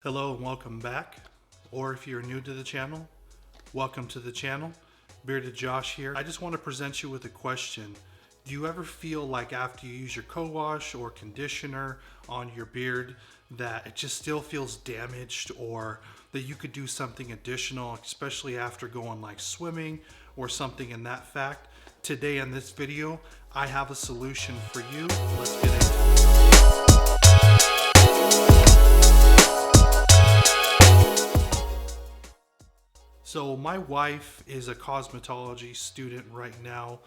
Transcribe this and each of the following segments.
Hello and welcome back, or if you're new to the channel, welcome to the channel. Bearded Josh here. I just want to present you with a question. Do you ever feel like after you use your co-wash or conditioner on your beard that it just still feels damaged, or that you could do something additional, especially after going like swimming or something in that fact? Today in this video, I have a solution for you. Let's get into it. So my wife is a cosmetology student right now,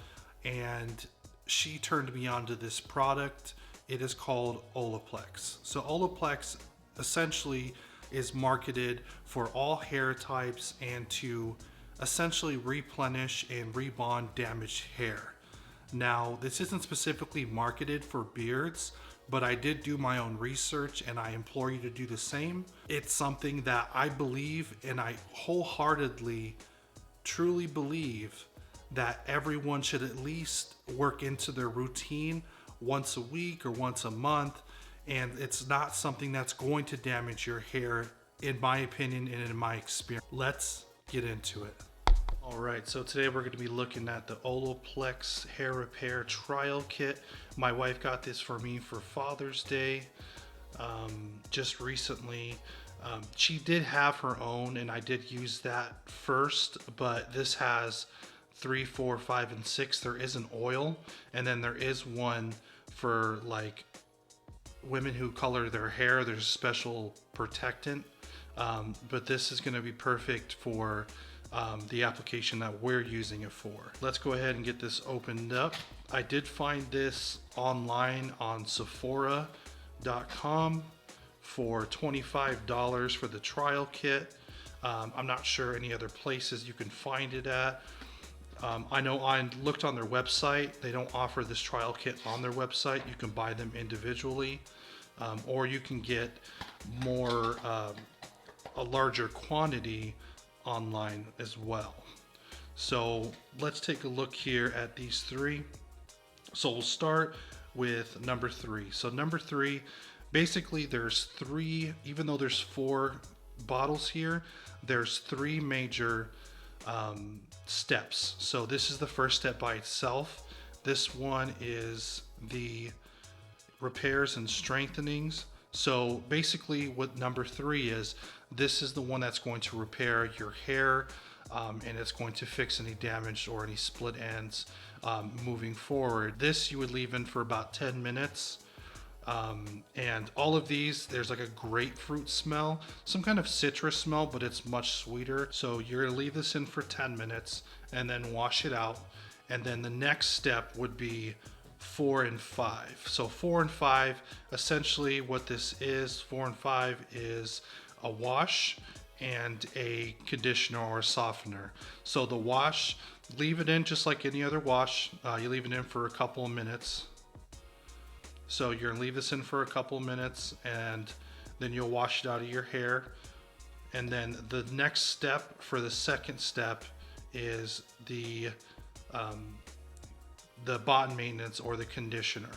and she turned me on to this product. It is called Olaplex. So Olaplex essentially is marketed for all hair types and to essentially replenish and rebond damaged hair. Now, this isn't specifically marketed for beards, but I did do my own research and I implore you to do the same. It's something that I believe, and I wholeheartedly, truly believe that everyone should at least work into their routine once a week or once a month. And it's not something that's going to damage your hair, in my opinion and in my experience. Let's get into it. All right, so today we're going to be looking at the Olaplex Hair Repair Trial Kit. My wife got this for me for Father's Day just recently. She did have her own, and I did use that first, but this has 3, 4, 5, and 6. There is an oil, and then there is one for like women who color their hair. There's a special protectant, but this is going to be perfect for the application that we're using it for. Let's go ahead and get this opened up. I did find this online on Sephora.com for $25 for the trial kit. I'm not sure any other places you can find it at. I know I looked on their website. They don't offer this trial kit on their website. You can buy them individually, or you can get more, a larger quantity online as well. So let's take a look here at these three. So we'll start with number 3. So number 3, basically there's 3, even though there's 4 bottles here, there's 3 major steps. So this is the first step by itself. This one is the repairs and strengthenings. So basically what number 3 is, this is the one that's going to repair your hair, and it's going to fix any damage or any split ends moving forward. This you would leave in for about 10 minutes. And all of these, there's like a grapefruit smell, some kind of citrus smell, but it's much sweeter. So you're gonna leave this in for 10 minutes and then wash it out. And then the next step would be 4 and 5. So 4 and 5, essentially what this is, 4 and 5 is a wash and a conditioner or a softener. So the wash, leave it in just like any other wash. You leave it in for a couple of minutes. So you're gonna leave this in for a couple of minutes, and then you'll wash it out of your hair. And then the next step for the second step is the bond maintenance or the conditioner.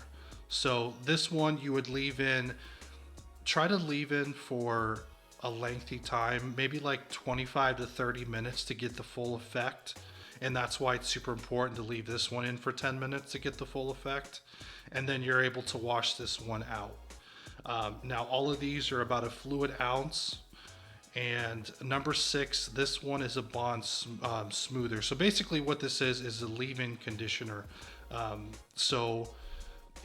So this one you would leave in, try to leave in for a lengthy time, maybe like 25 to 30 minutes to get the full effect. And that's why it's super important to leave this one in for 10 minutes to get the full effect. And then you're able to wash this one out. Now all of these are about a fluid ounce. And number 6, this one is a bond smoother. So basically what this is a leave-in conditioner. So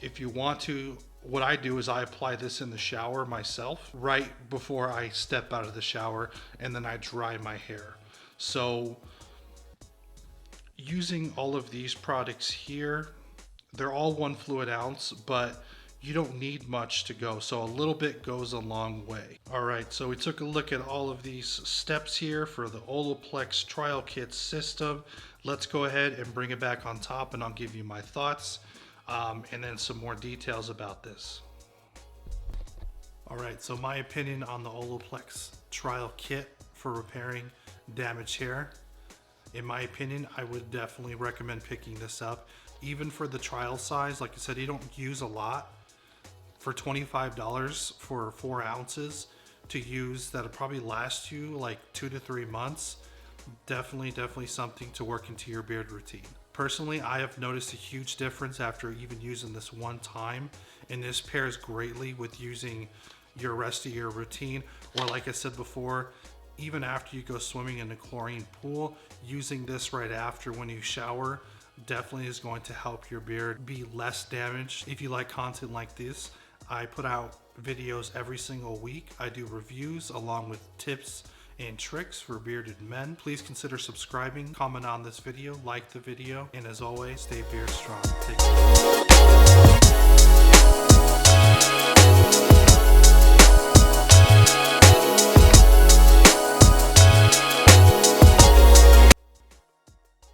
if you want to, what I do is I apply this in the shower myself right before I step out of the shower, and then I dry my hair. So using all of these products here, they're all 1 fluid ounce, but you don't need much to go. So a little bit goes a long way. All right, so we took a look at all of these steps here for the Olaplex Trial Kit system. Let's go ahead and bring it back on top, and I'll give you my thoughts and then some more details about this. All right, so my opinion on the Olaplex Trial Kit for repairing damaged hair. In my opinion, I would definitely recommend picking this up. Even for the trial size, like I said, you don't use a lot. For $25 for 4 ounces, to use that'll probably last you like 2 to 3 months. Definitely something to work into your beard routine. Personally, I have noticed a huge difference after even using this one time, and this pairs greatly with using your rest of your routine, or like I said before, even after you go swimming in a chlorine pool, using this right after when you shower definitely is going to help your beard be less damaged. If you like content like this, I put out videos every single week. I do reviews along with tips and tricks for bearded men. Please consider subscribing, comment on this video, like the video, and as always, stay beard strong. Take care.